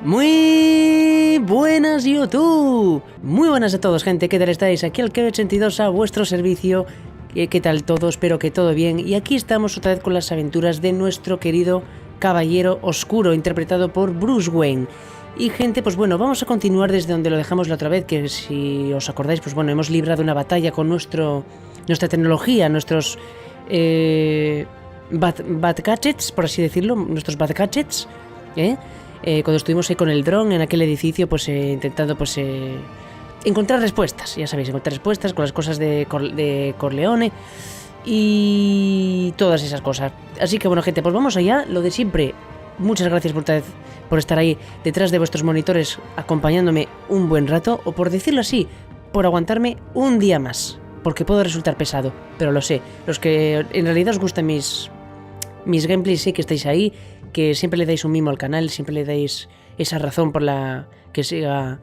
Muy buenas YouTube, muy buenas a todos gente, ¿qué tal estáis? Aquí el quereis a vuestro servicio, ¿qué tal todo? Espero que todo bien, y aquí estamos otra vez con las aventuras de nuestro querido caballero oscuro, interpretado por Bruce Wayne. Y gente, pues bueno, vamos a continuar desde donde lo dejamos la otra vez, que si os acordáis, pues bueno, hemos librado una batalla con nuestra tecnología, nuestros bad gadgets, por así decirlo, nuestros bad gadgets, cuando estuvimos ahí con el dron en aquel edificio, pues intentando pues encontrar respuestas, ya sabéis, encontrar respuestas con las cosas de Corleone y todas esas cosas. Así que bueno gente, pues vamos allá, lo de siempre. Muchas gracias por estar ahí detrás de vuestros monitores acompañándome un buen rato, o por decirlo así, por aguantarme un día más, porque puedo resultar pesado, pero lo sé. Los que en realidad os gustan mis gameplays, sé que estáis ahí, que siempre le dais un mimo al canal, siempre le dais esa razón por la que siga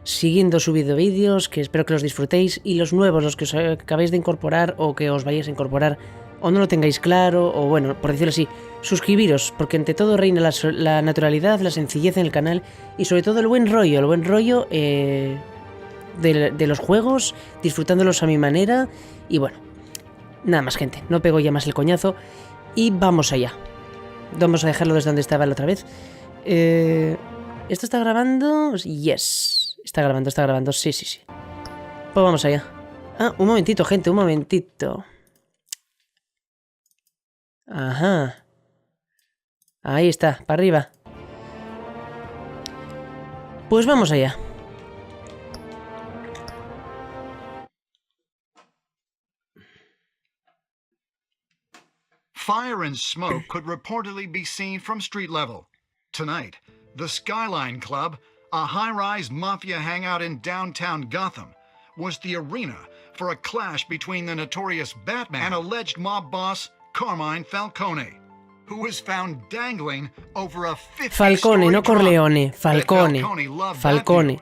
siguiendo subiendo vídeos, que espero que los disfrutéis, y los nuevos, los que os acabáis de incorporar o que os vayáis a incorporar, o no lo tengáis claro, o bueno, por decirlo así, suscribiros, porque ante todo reina la naturalidad, la sencillez en el canal y sobre todo el buen rollo de los juegos, disfrutándolos a mi manera. Y bueno, nada más gente, no pego ya más el coñazo y vamos allá. Vamos a dejarlo desde donde estaba la otra vez. ¿Esto está grabando? Yes, está grabando, sí. Pues vamos allá. Ah, un momentito gente, un momentito. Ajá. Ahí está, para arriba. Pues vamos allá. Fire and smoke could reportedly be seen from street level. Tonight, the Skyline Club, a high-rise mafia hangout in downtown Gotham, was the arena for a clash between the notorious Batman and alleged mob boss Carmine Falcone, who was found dangling over a 50-story Falcone, no Corleone, Falcone. Falcone.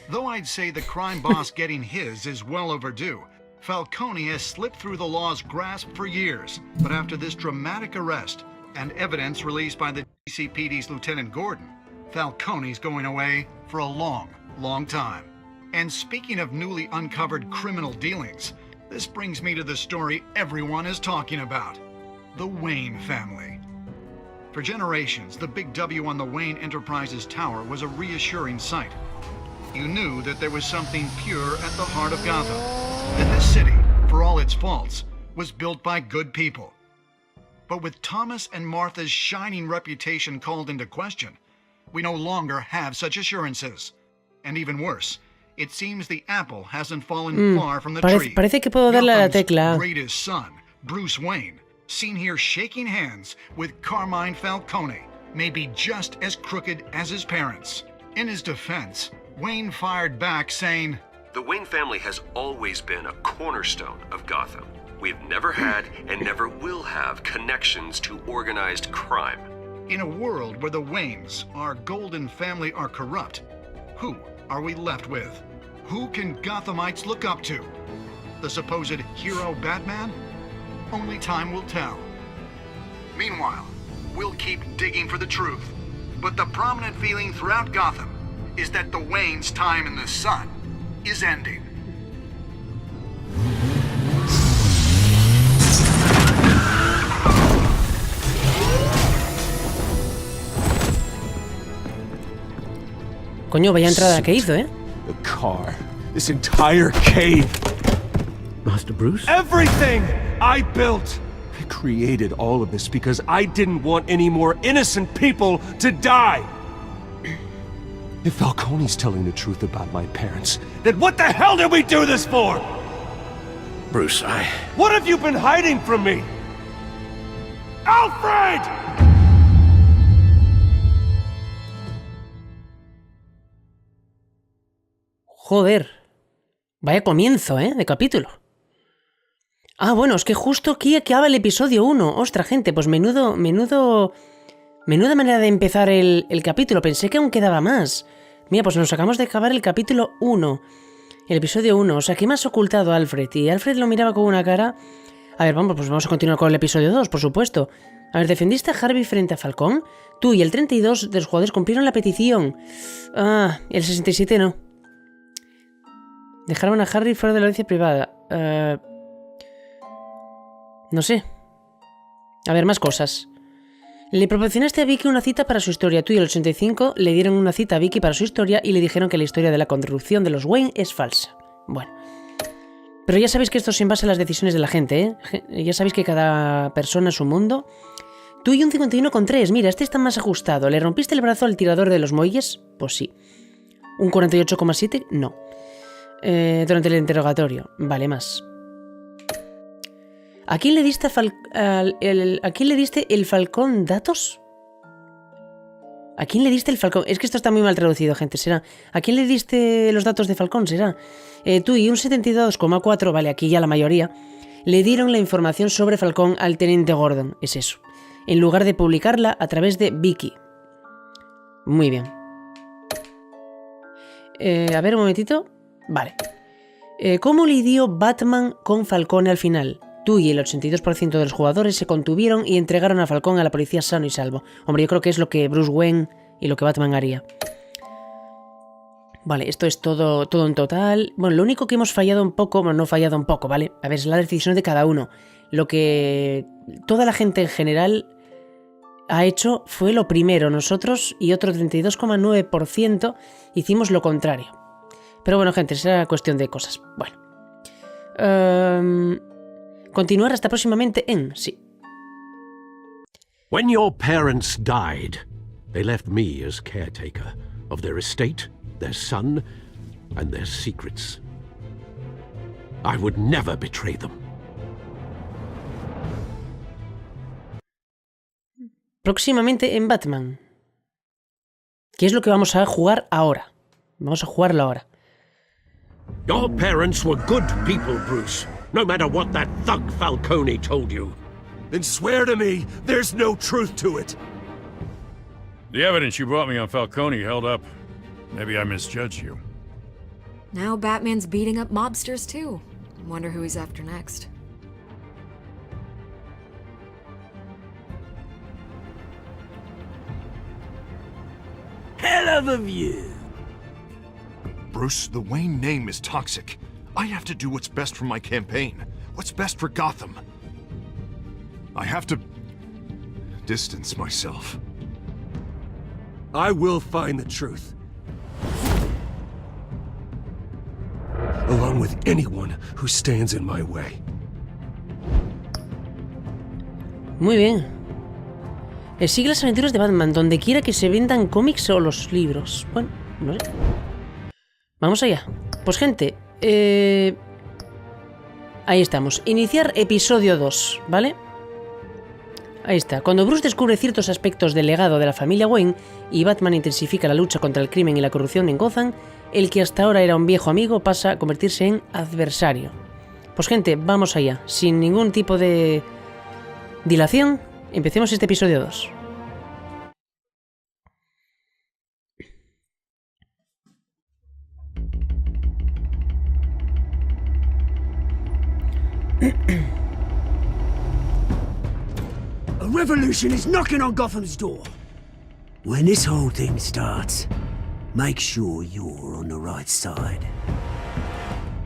Though I'd say the crime boss getting his is well overdue, Falcone has slipped through the law's grasp for years. But after this dramatic arrest and evidence released by the DCPD's Lieutenant Gordon, Falcone's going away for a long time. And speaking of newly uncovered criminal dealings, this brings me to the story everyone is talking about. The Wayne family. For generations, the big W on the Wayne Enterprises tower was a reassuring sight. You knew that there was something pure at the heart of Gotham, that this city, for all its faults, was built by good people. But with Thomas and Martha's shining reputation called into question, we no longer have such assurances. And even worse, it seems the apple hasn't fallen far from the tree. Parece que puedo darle a la tecla. Greatest son, Bruce Wayne, seen here shaking hands with Carmine Falcone, may be just as crooked as his parents. In his defense, Wayne fired back saying, "The Wayne family has always been a cornerstone of Gotham. We've never had and never will have connections to organized crime." In a world where the Waynes, our golden family, are corrupt, who are we left with? Who can Gothamites look up to? The supposed hero Batman? Only time will tell. Meanwhile, we'll keep digging for the truth. But the prominent feeling throughout Gotham is that the Waynes' time in the sun is ending. Coño, vaya entrada que hizo, The car. This entire cave. Master Bruce? Everything I built. I created all of this because I didn't want any more innocent people to die. If Falcone's telling the truth about my parents, then what the hell did we do this for? Bruce, What have you been hiding from me? Alfred! Joder. Vaya comienzo, de capítulo. Ah, bueno, es que justo aquí acaba el episodio 1. Ostras, gente, pues menuda manera de empezar el capítulo. Pensé que aún quedaba más. Mira, pues nos acabamos de acabar el capítulo 1. El episodio 1. O sea, que me has ocultado a Alfred. Y Alfred lo miraba con una cara... A ver, pues vamos a continuar con el episodio 2, por supuesto. A ver, defendiste a Harvey frente a Falcón. Tú y el 32 de los jugadores cumplieron la petición. Ah, el 67 no. Dejaron a Harry fuera de la audiencia privada. No sé. A ver, más cosas. Le proporcionaste a Vicky una cita para su historia. Tú y el 85 le dieron una cita a Vicky para su historia y le dijeron que la historia de la corrupción de los Wayne es falsa. Bueno. Pero ya sabéis que esto se basa en las decisiones de la gente, ¿eh? Ya sabéis que cada persona es un mundo. Tú y un 51,3. Mira, este está más ajustado. ¿Le rompiste el brazo al tirador de los muelles? Pues sí. Un 48,7. No. Durante el interrogatorio. Vale, más. ¿A quién le diste, ¿a quién le diste el falcón datos? ¿A quién le diste el falcón? Es que esto está muy mal traducido, gente. Será. ¿A quién le diste los datos de Falcón? Será. Tú y un 72,4, vale, aquí ya la mayoría, le dieron la información sobre Falcón al teniente Gordon. Es eso. En lugar de publicarla a través de Vicky. Muy bien. A ver, un momentito. Vale. ¿Cómo lidió Batman con Falcón al final? Tú y el 82% de los jugadores se contuvieron y entregaron a Falcón a la policía sano y salvo. Hombre, yo creo que es lo que Bruce Wayne y lo que Batman haría. Vale, esto es todo en total. Bueno, lo único que hemos fallado un poco, bueno, no fallado un poco, ¿vale? A ver, es la decisión de cada uno. Lo que toda la gente en general ha hecho fue lo primero. Nosotros y otro 32,9% hicimos lo contrario. Pero bueno, gente, será cuestión de cosas. Bueno. Continuar hasta próximamente en... Sí. When your parents died, they left me as caretaker of their estate, their son, and their secrets. I would never betray them. Próximamente en Batman. ¿Qué es lo que vamos a jugar ahora? Vamos a jugarlo ahora. Your parents were good people, Bruce. No matter what that thug Falcone told you. Then swear to me there's no truth to it. The evidence you brought me on Falcone held up. Maybe I misjudged you. Now Batman's beating up mobsters too. Wonder who he's after next. Hell of a view. Bruce, the Wayne name is toxic. I have to do what's best for my campaign. What's best for Gotham. I have to distance myself. I will find the truth. Along with anyone who stands in my way. Muy bien. Sigue las aventuras de Batman, donde quiera que se vendan cómics o los libros. Bueno, no sé. Vamos allá. Pues gente, ahí estamos. Iniciar episodio 2, ¿vale? Ahí está. Cuando Bruce descubre ciertos aspectos del legado de la familia Wayne y Batman intensifica la lucha contra el crimen y la corrupción en Gotham, el que hasta ahora era un viejo amigo pasa a convertirse en adversario. Pues gente, vamos allá. Sin ningún tipo de dilación, empecemos este episodio 2. A revolution is knocking on Gotham's door. When this whole thing starts, make sure you're on the right side.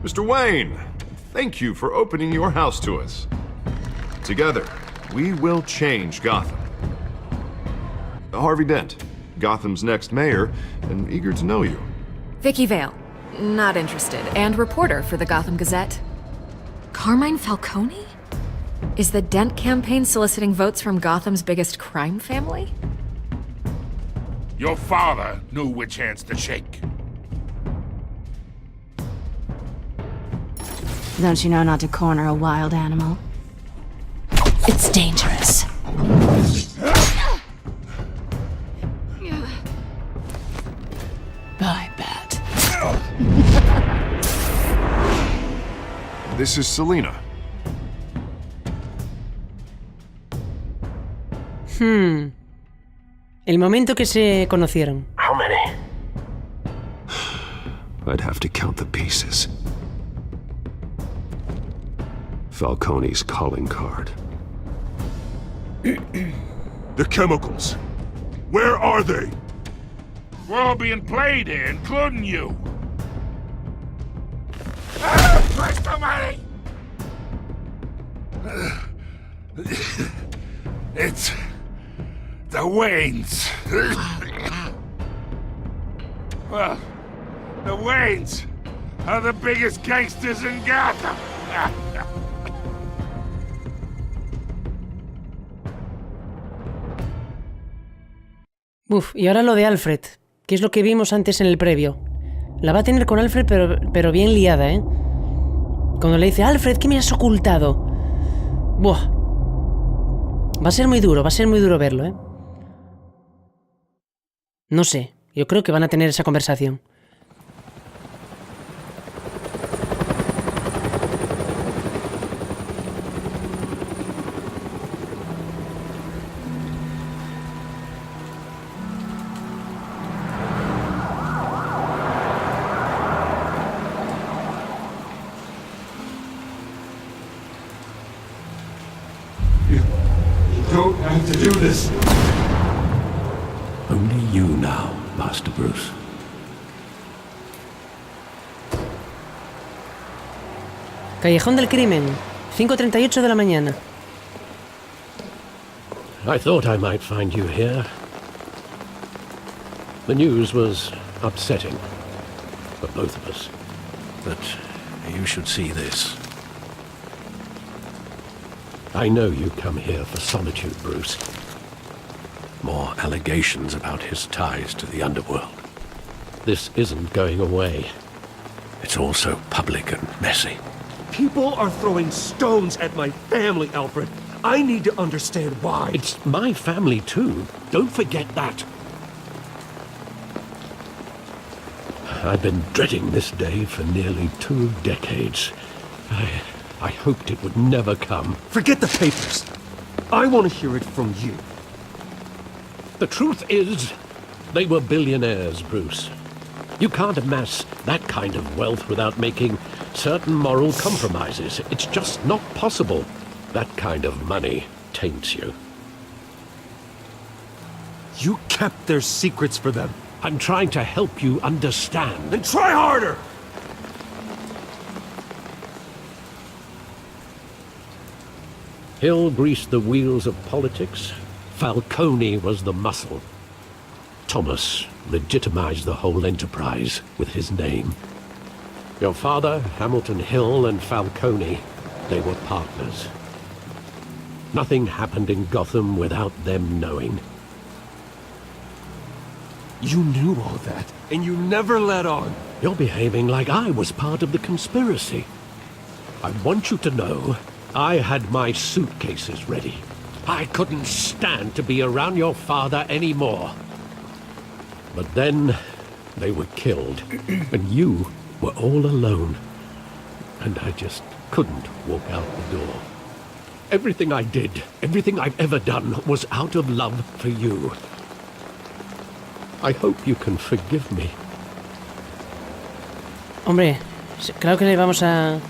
Mr. Wayne, thank you for opening your house to us. Together, we will change Gotham. Harvey Dent, Gotham's next mayor, and eager to know you. Vicky Vale, not interested, and reporter for the Gotham Gazette. Carmine Falcone? Is the Dent campaign soliciting votes from Gotham's biggest crime family? Your father knew which hands to shake. Don't you know not to corner a wild animal? It's dangerous. Bye, Bat. This is Selina. El momento que se conocieron. How many? I'd have to count the pieces. Falcone's calling card. The chemicals. Where are they? We're all being played here, including you. Christ almighty! It's the Waynes. Well, the Waynes are the biggest gangsters in Gotham. Uf, y ahora lo de Alfred, que es lo que vimos antes en el previo. La va a tener con Alfred, pero bien liada, ¿eh? Cuando le dice, Alfred, ¿qué me has ocultado? Buah. Va a ser muy duro verlo, ¿eh? No sé, yo creo que van a tener esa conversación. Don't have to do this. Only you now, Master Bruce. Callejón del Crimen, 5:38 de la mañana. I thought I might find you here. The news was upsetting for both of us. But you should see this. I know you come here for solitude, Bruce. More allegations about his ties to the underworld. This isn't going away. It's all so public and messy. People are throwing stones at my family, Alfred. I need to understand why. It's my family too. Don't forget that. I've been dreading this day for nearly 2 decades. I hoped it would never come. Forget the papers. I want to hear it from you. The truth is, they were billionaires, Bruce. You can't amass that kind of wealth without making certain moral compromises. It's just not possible. That kind of money taints you. You kept their secrets for them. I'm trying to help you understand. Then try harder! Hill greased the wheels of politics. Falcone was the muscle. Thomas legitimized the whole enterprise with his name. Your father, Hamilton Hill, and Falcone, they were partners. Nothing happened in Gotham without them knowing. You knew all that, and you never let on. You're behaving like I was part of the conspiracy. I want you to know I had my suitcases ready. I couldn't stand to be around your father anymore. But then they were killed, and you were all alone. And I just couldn't walk out the door. Everything I did, everything I've ever done, was out of love for you. I hope you can forgive me. Hombre, claro que le vamos a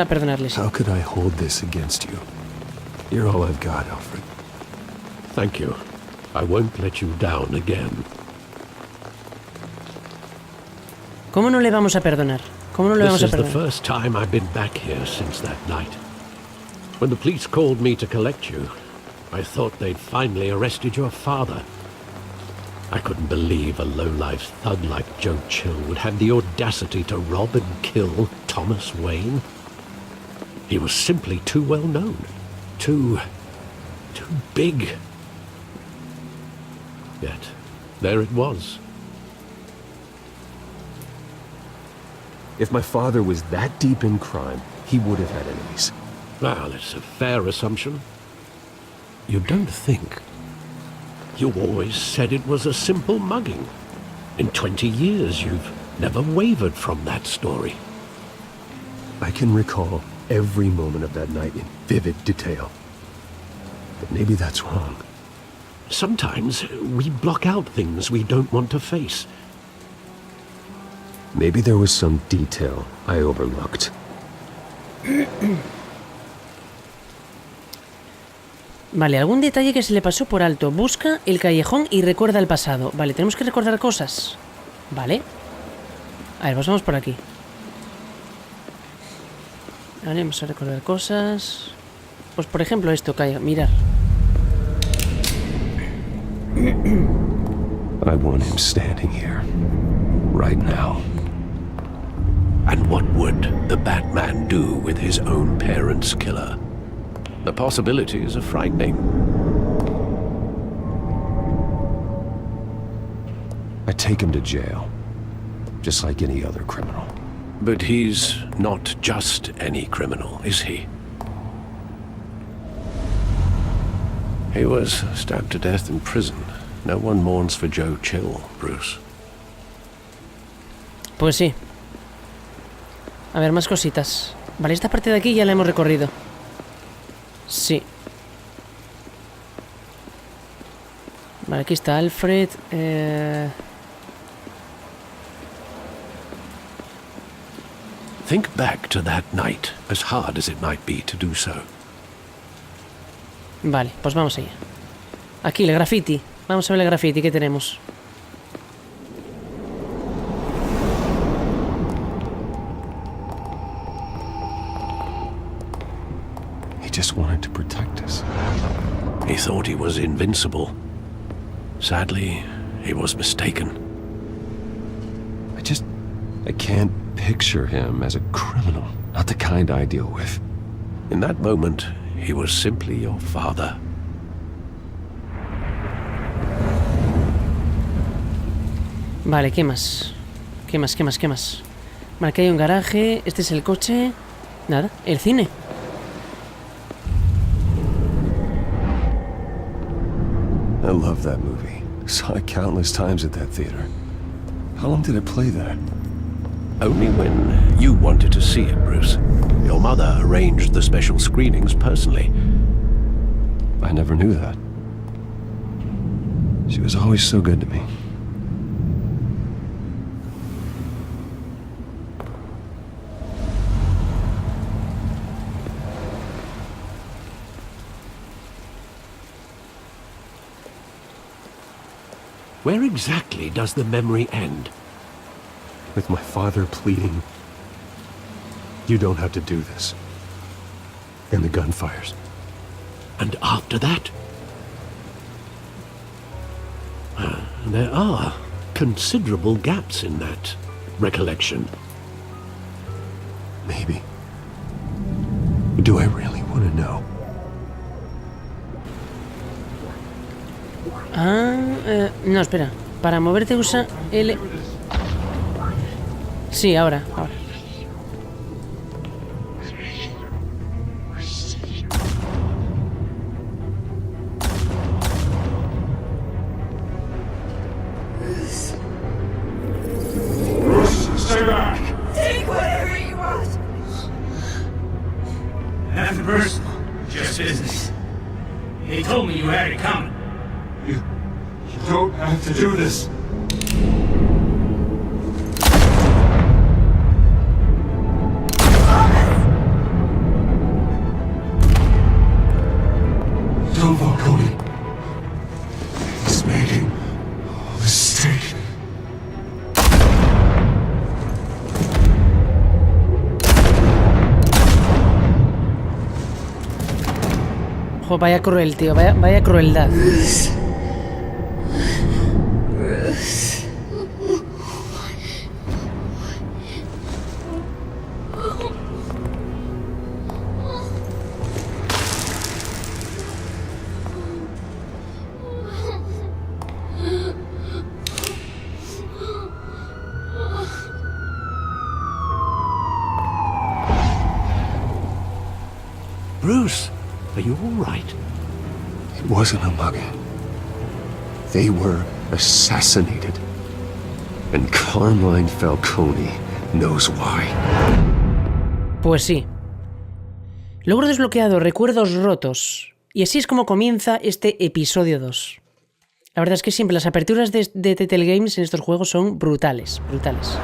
perdonarle. How could I hold this against you? You're all I've got, Alfred. Thank you. I won't let you down again. ¿Cómo no le vamos a perdonar? ¿Cómo no le vamos a This is the perdonar? first time I've been back here since that night. When the police called me to collect you, I thought they'd finally arrested your father. I couldn't believe a low-life thug like Joe Chill would have the audacity to rob and kill Thomas Wayne. He was simply too well known. Too big. Yet, there it was. If my father was that deep in crime, he would have had enemies. Well, it's a fair assumption. You don't think. You always said it was a simple mugging. In 20 years, you've never wavered from that story. I can recall every moment of that night in vivid detail. But maybe that's wrong. Sometimes we block out things we don't want to face. Maybe there was some detail I overlooked. Vale, algún detalle que se le pasó por alto. Busca el callejón y recuerda el pasado. Vale, tenemos que recordar cosas. Vale. A ver, pues vamos por aquí. Vale, vamos a recordar cosas. Pues por ejemplo esto, calla, mirar. I want him standing here. Right now. And what would the Batman do with his own parents' killer? The possibilities are frightening. I take him to jail. Just like any other criminal. But he's not just any criminal, is he? He was stabbed to death in prison. No one mourns for Joe Chill, Bruce. Pues sí. A ver, más cositas. Vale, esta parte de aquí ya la hemos recorrido. Sí. Vale, aquí está Alfred. Think back to that night, as hard as it might be to do so. Vale, pues vamos allá. Aquí, el graffiti. Vamos a ver el graffiti que tenemos. He just wanted to protect us. He thought he was invincible. Sadly, he was mistaken. I can't picture him as a criminal. Not the kind I deal with. In that moment, he was simply your father. Vale, ¿qué más? ¿Qué más? Vale, aquí hay un garaje. Este es el coche. Nada, el cine. I love that movie. Saw it countless times at that theater. How long did it play there? Only when you wanted to see it, Bruce. Your mother arranged the special screenings personally. I never knew that. She was always so good to me. Where exactly does the memory end? With my father pleading, "You don't have to do this." And the gunfires. And after that? There are considerable gaps in that recollection. Maybe. Do I really want to know? No, espera. Para moverte usa L. Sí, ahora. Stay back! Take whatever you want! Nothing personal, just business. He told me you had it coming. You don't have to do this. Don't fall, Cody. He's making a mistake. Ojo, vaya cruel, tío. Vaya crueldad. Bruce, are you all right? It wasn't a mugging. They were assassinated. And Carmine Falcone knows why. Pues sí. Logro desbloqueado, recuerdos rotos. Y así es como comienza este episodio 2. La verdad es que siempre las aperturas de Telltale Games en estos juegos son brutales, brutales.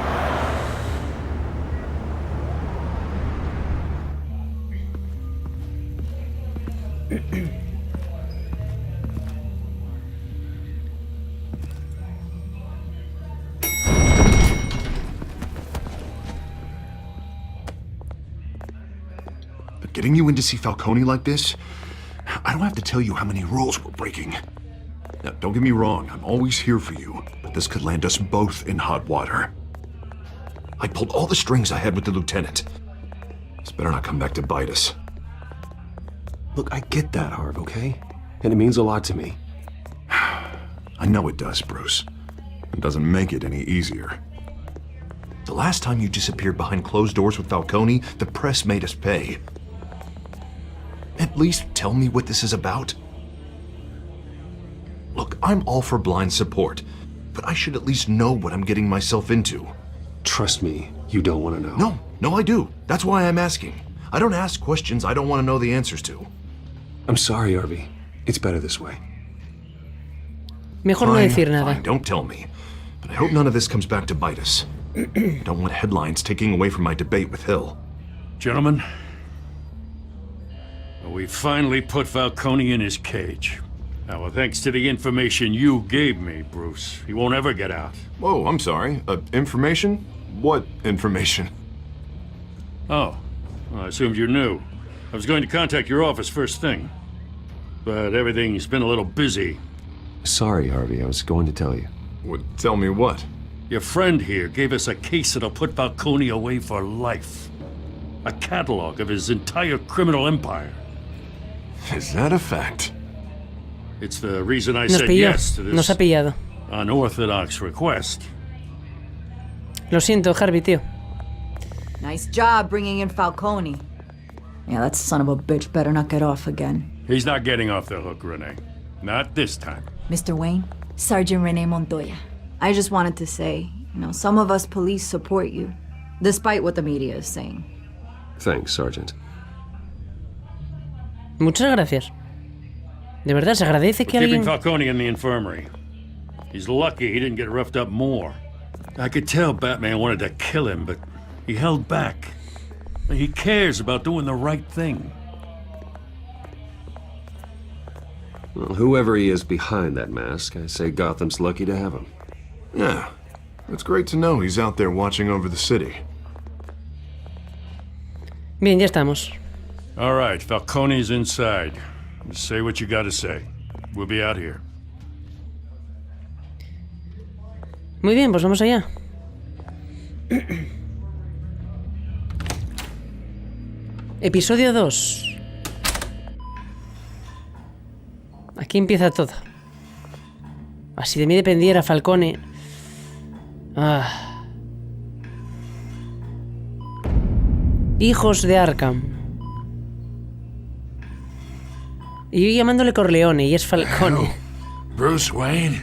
Getting you in to see Falcone like this? I don't have to tell you how many rules we're breaking. Now, don't get me wrong, I'm always here for you, but this could land us both in hot water. I pulled all the strings I had with the lieutenant. This better not come back to bite us. Look, I get that, Harv, okay? And it means a lot to me. I know it does, Bruce. It doesn't make it any easier. The last time you disappeared behind closed doors with Falcone, the press made us pay. At least tell me what this is about. Look, I'm all for blind support, but I should at least know what I'm getting myself into. Trust me, you don't want to know. No, I do. That's why I'm asking. I don't ask questions I don't want to know the answers to. I'm sorry, Harvey. It's better this way. Mejor no decir nada. Fine, don't tell me. But I hope none of this comes back to bite us. Don't want headlines taking away from my debate with Hill. Gentlemen, we finally put Falcone in his cage. Now, well, thanks to the information you gave me, Bruce, he won't ever get out. Whoa, I'm sorry. Information? What information? Oh, well, I assumed you knew. I was going to contact your office first thing, but everything's been a little busy. Sorry, Harvey, I was going to tell you. Tell me what? Your friend here gave us a case that'll put Falcone away for life. A catalog of his entire criminal empire. Is that a fact? It's the reason I Nos said pilló. yes to Nos ha this pillado. unorthodox request. Lo siento, Harvey, tío. Nice job bringing in Falcone. Yeah, that son of a bitch better not get off again. He's not getting off the hook, Renee. Not this time. Mr. Wayne, Sergeant Renee Montoya. I just wanted to say, some of us police support you, despite what the media is saying. Thanks, Sergeant. Muchas gracias. De verdad, se agradece que We're keeping alguien... Falcone in the infirmary. He's lucky he didn't get roughed up more. I could tell Batman wanted to kill him, but he held back. He cares about doing the right thing. Well, whoever he is behind that mask, I say Gotham's lucky to have him. Yeah, it's great to know he's out there watching over the city. Bien, ya estamos. All right, Falcone's inside. Just say what you gotta say. We'll be out here. Muy bien, pues vamos allá. Episodio 2. Aquí empieza todo. Si de mí dependiera Falcone... Hijos de Arkham. Y yo llamándole Corleone y es Falcone. Bruce Wayne?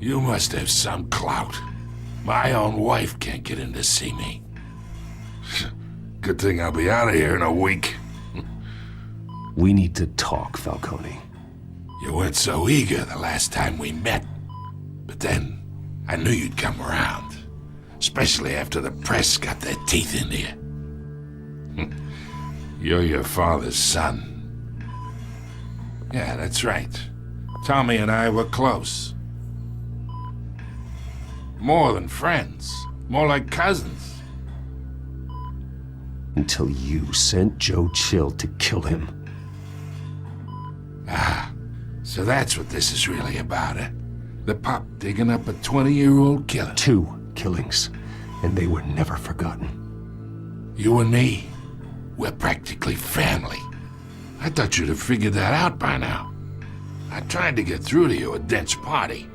You must have some clout. My own wife can't get in to see me. Good thing I'll be out of here in a week. We need to talk, Falcone. You weren't so eager the last time we met. But then, I knew you'd come around. Especially after the press got their teeth into you. You're your father's son. Yeah, that's right. Tommy and I were close. More than friends. More like cousins. Until you sent Joe Chill to kill him. So that's what this is really about, eh? The pup digging up a 20-year-old killer. 2 killings, and they were never forgotten. You and me, we're practically family. I thought you'd have figured that out by now. I tried to get through to you at Dent's party.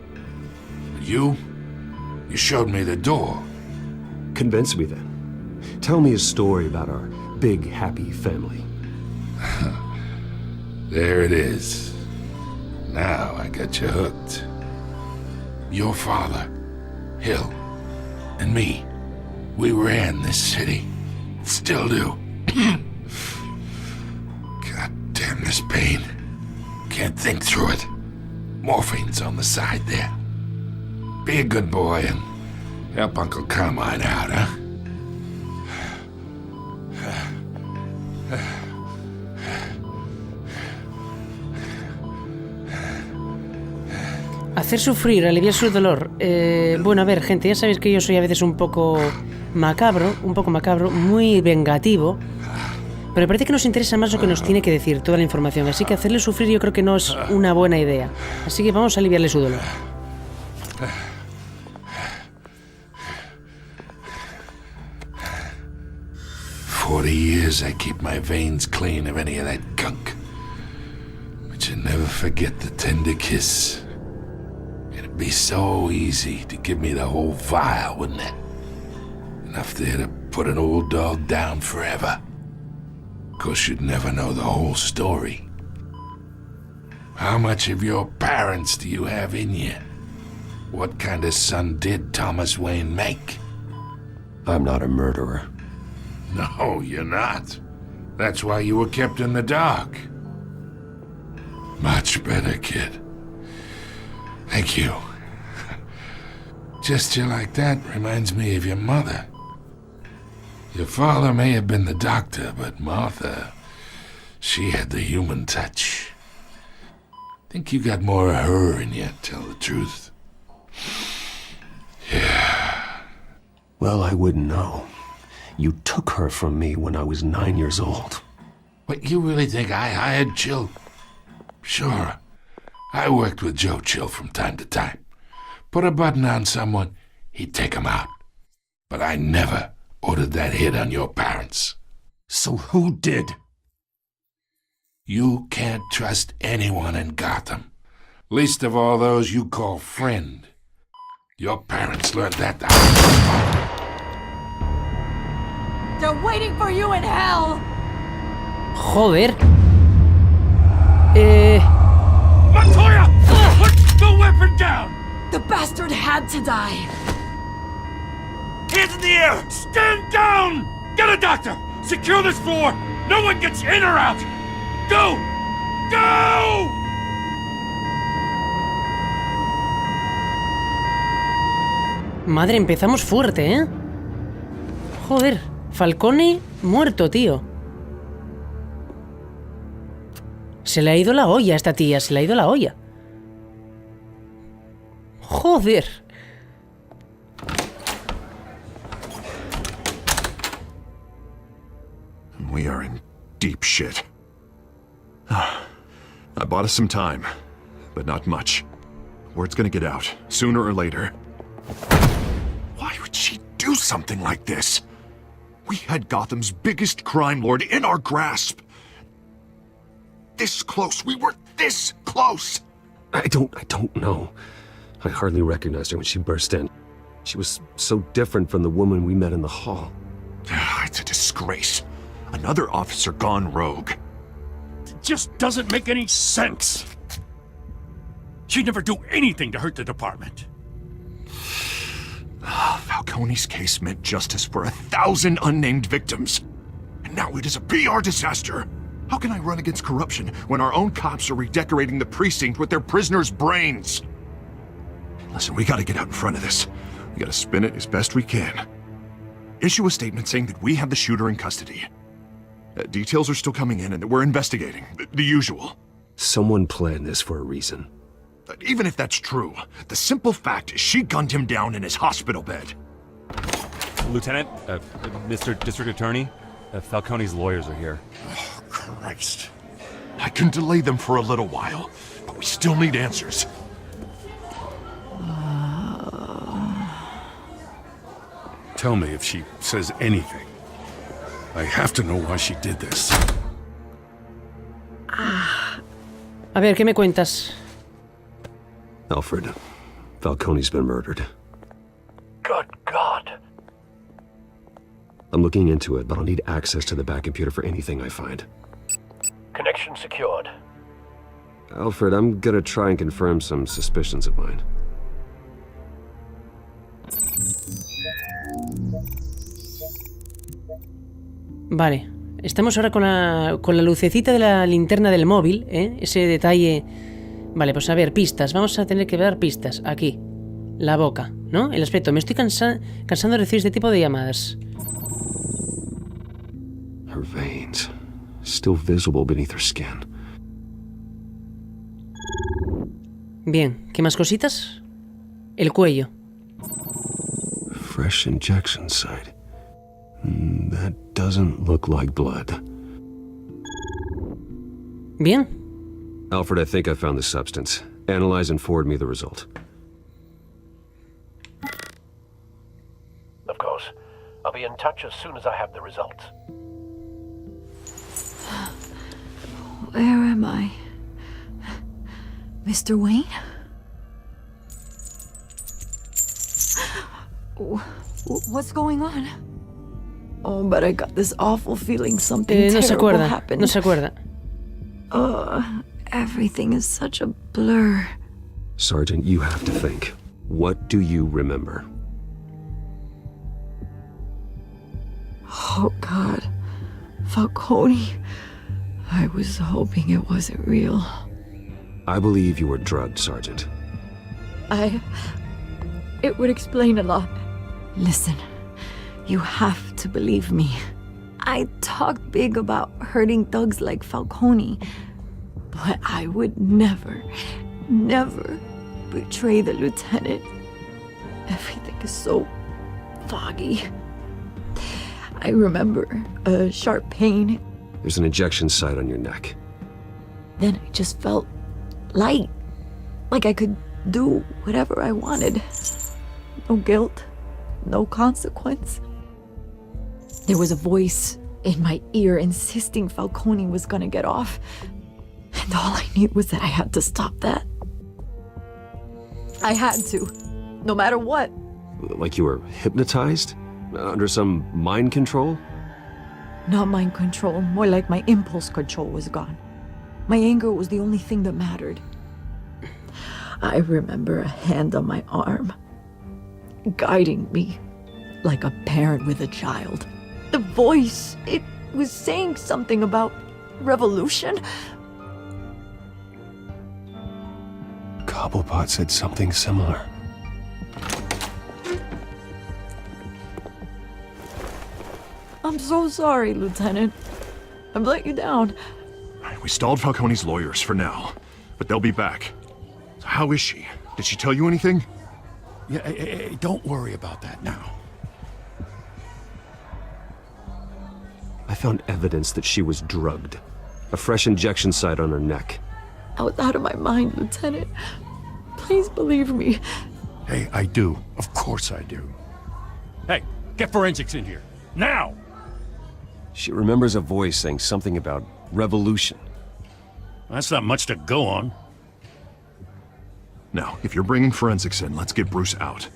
But you showed me the door. Convince me then. Tell me a story about our big, happy family. There it is. Now I got you hooked. Your father, Hill, and me, we ran this city. Still do. God damn this pain. Can't think through it. Morphine's on the side there. Be a good boy and help Uncle Carmine out, huh? Hacer sufrir, aliviar su dolor. Bueno, a ver, gente, ya sabéis que yo soy a veces un poco macabro, muy vengativo. Pero me parece que nos interesa más lo que nos tiene que decir, toda la información. Así que hacerle sufrir yo creo que no es una buena idea. Así que vamos a aliviarle su dolor. 40 years I keep my veins clean of any of that gunk. But you never forget the tender kiss. It'd be so easy to give me the whole vial, wouldn't it? Enough there to put an old dog down forever. Of course, you'd never know the whole story. How much of your parents do you have in you? What kind of son did Thomas Wayne make? I'm not a murderer. No, you're not. That's why you were kept in the dark. Much better, kid. Thank you. Gesture like that reminds me of your mother. Your father may have been the doctor, but Martha, she had the human touch. Think you got more of her in you, tell the truth. Yeah. Well, I wouldn't know. You took her from me when I was 9 years old. What, you really think I hired Chill? Sure. I worked with Joe Chill from time to time. Put a button on someone, he'd take him out. But I never ordered that hit on your parents. So who did? You can't trust anyone in Gotham. Least of all those you call friend. Your parents learned that the hard way. They're waiting for you in hell! Joder. Montoya! Put the weapon down! The bastard had to die! Hands in the air! Stand down! Get a doctor! Secure this floor! No one gets in or out! Go! Go! Madre, empezamos fuerte, ¿eh? Joder, Falcone muerto, tío. Se le ha ido la olla a esta tía, se le ha ido la olla. Joder. We are in deep shit. I bought us some time, but not much. Word's gonna get out, sooner or later. Why would she do something like this? We had Gotham's biggest crime lord in our grasp. This close. We were this close. I don't know. I hardly recognized her when she burst in. She was so different from the woman we met in the hall. It's a disgrace. Another officer gone rogue. It just doesn't make any sense. She'd never do anything to hurt the department. Falcone's case meant justice for 1,000 unnamed victims. And now it is a PR disaster. How can I run against corruption when our own cops are redecorating the precinct with their prisoners' brains? Listen, we gotta get out in front of this. We gotta spin it as best we can. Issue a statement saying that we have the shooter in custody. Details are still coming in and that we're investigating. The usual. Someone planned this for a reason. Even if that's true, the simple fact is she gunned him down in his hospital bed. Lieutenant, Mr. District Attorney, Falcone's lawyers are here. Oh, Christ. I can delay them for a little while, but we still need answers. Tell me if she says anything. I have to know why she did this. A ver, ¿qué me cuentas? Alfred, Falcone's been murdered. Good God. I'm looking into it, but I'll need access to the back computer for anything I find. Connection secured. Alfred, I'm gonna try and confirm some suspicions of mine. Vale, estamos ahora con la lucecita de la linterna del móvil, ¿eh? Ese detalle... Vale, pues a ver, pistas. Vamos a tener que dar pistas. Aquí. La boca, ¿no? El aspecto. Me estoy cansando de recibir este tipo de llamadas. Her veins. Still visible beneath her skin. Bien, ¿qué más cositas? El cuello. Fresh injection site. That doesn't look like blood. Bien. Alfred, I think I found the substance. Analyze and forward me the result. Of course. I'll be in touch as soon as I have the results. Where am I? Mr. Wayne? What's going on? Oh, but I got this awful feeling something no se terrible acuerda, happened. no se acuerda. Everything is such a blur. Sergeant, you have to think. What do you remember? Oh, God. Falcone. I was hoping it wasn't real. I believe you were drugged, Sergeant. It would explain a lot. Listen, you have to believe me. I talked big about hurting thugs like Falcone, but I would never betray the lieutenant. Everything is so foggy. I remember a sharp pain. There's an injection site on your neck. Then I just felt light, like I could do whatever I wanted. No guilt, no consequence. There was a voice in my ear insisting Falcone was gonna get off. And all I knew was that I had to stop that. I had to, no matter what. Like you were hypnotized? Under some mind control? Not mind control, more like my impulse control was gone. My anger was the only thing that mattered. I remember a hand on my arm, guiding me like a parent with a child. The voice, it was saying something about revolution. Cobblepot said something similar. I'm so sorry, Lieutenant. I've let you down. We stalled Falcone's lawyers for now, but they'll be back. So how is she? Did she tell you anything? Yeah, hey, don't worry about that now. I found evidence that she was drugged. A fresh injection site on her neck. I was out of my mind, Lieutenant. Please believe me. Hey, I do. Of course I do. Hey, get forensics in here. Now! She remembers a voice saying something about revolution. That's not much to go on. Now, if you're bringing forensics in, let's get Bruce out.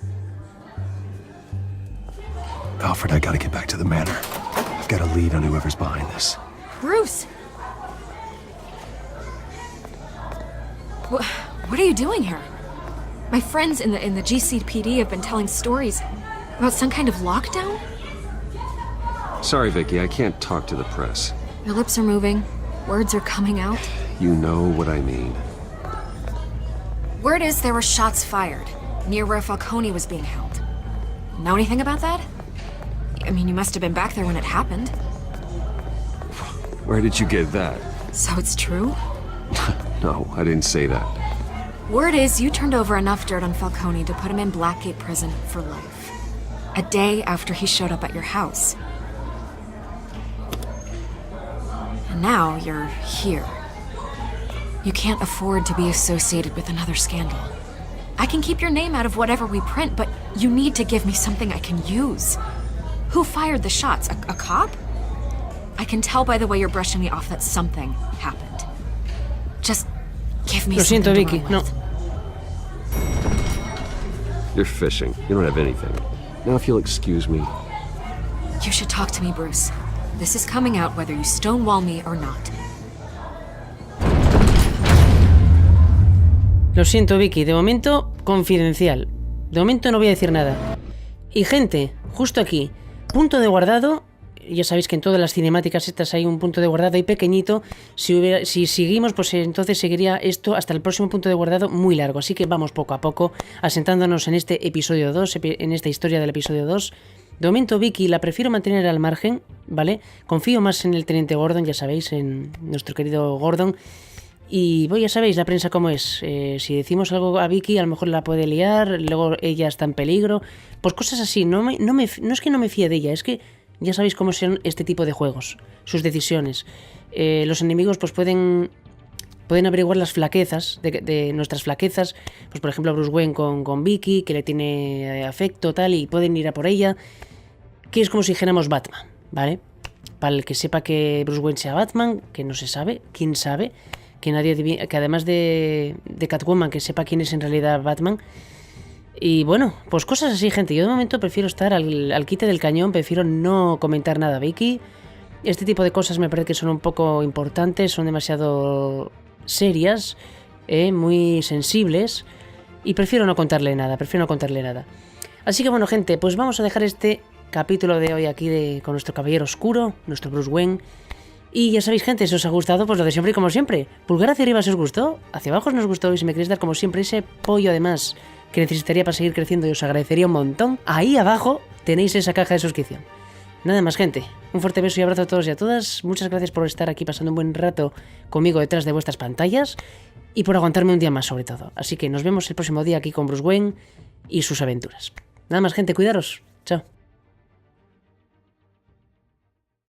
Alfred, I gotta get back to the manor. I've got a lead on whoever's behind this. Bruce! What are you doing here? My friends in the GCPD have been telling stories about some kind of lockdown? Sorry, Vicky, I can't talk to the press. Your lips are moving. Words are coming out. You know what I mean. Word is there were shots fired near where Falcone was being held. Know anything about that? I mean, you must have been back there when it happened. Where did you get that? So it's true? No, I didn't say that. Word is you turned over enough dirt on Falcone to put him in Blackgate Prison for life. A day after he showed up at your house. And now you're here. You can't afford to be associated with another scandal. I can keep your name out of whatever we print, but you need to give me something I can use. Who fired the shots? A cop? I can tell by the way you're brushing me off that something happened. Just give me something to Vicky. run with. No. You're fishing. You don't have anything. Now if you'll excuse me. You should talk to me, Bruce. This is coming out whether you stonewall me or not. Lo siento, Vicky. De momento, confidencial. De momento no voy a decir nada. Y gente, justo aquí, punto de guardado. Ya sabéis que en todas las cinemáticas estas hay un punto de guardado ahí pequeñito. Si seguimos, pues entonces seguiría esto hasta el próximo punto de guardado muy largo. Así que vamos poco a poco, asentándonos en este episodio 2, en esta historia del episodio 2. De momento, Vicky la prefiero mantener al margen, ¿vale? Confío más en el teniente Gordon, ya sabéis, en nuestro querido Gordon. Y ya sabéis la prensa cómo es. Si decimos algo a Vicky, a lo mejor la puede liar, luego ella está en peligro. Pues cosas así. No es que no me fíe de ella, es que ya sabéis cómo son este tipo de juegos, sus decisiones. Los enemigos pues pueden averiguar las flaquezas, de nuestras flaquezas. Pues por ejemplo Bruce Wayne con Vicky, que le tiene afecto, tal, y pueden ir a por ella. Que es como si dijéramos Batman, ¿vale? Para el que sepa que Bruce Wayne sea Batman, que no se sabe, quién sabe, que nadie adivina, que además de Catwoman, que sepa quién es en realidad Batman. Y bueno, pues cosas así, gente. Yo de momento prefiero estar al quite del cañón, prefiero no comentar nada a Vicky. Este tipo de cosas me parece que son un poco importantes, son demasiado serias, muy sensibles, y prefiero no contarle nada, Así que bueno, gente, pues vamos a dejar este capítulo de hoy aquí con nuestro caballero oscuro, nuestro Bruce Wayne. Y ya sabéis, gente, si os ha gustado, pues lo de siempre y como siempre. Pulgar hacia arriba si os gustó, hacia abajo si no os gustó, y si me queréis dar como siempre ese apoyo además que necesitaría para seguir creciendo y os agradecería un montón, ahí abajo tenéis esa caja de suscripción. Nada más, gente, un fuerte beso y abrazo a todos y a todas. Muchas gracias por estar aquí pasando un buen rato conmigo detrás de vuestras pantallas y por aguantarme un día más sobre todo. Así que nos vemos el próximo día aquí con Bruce Wayne y sus aventuras. Nada más, gente, cuidaros. Chao.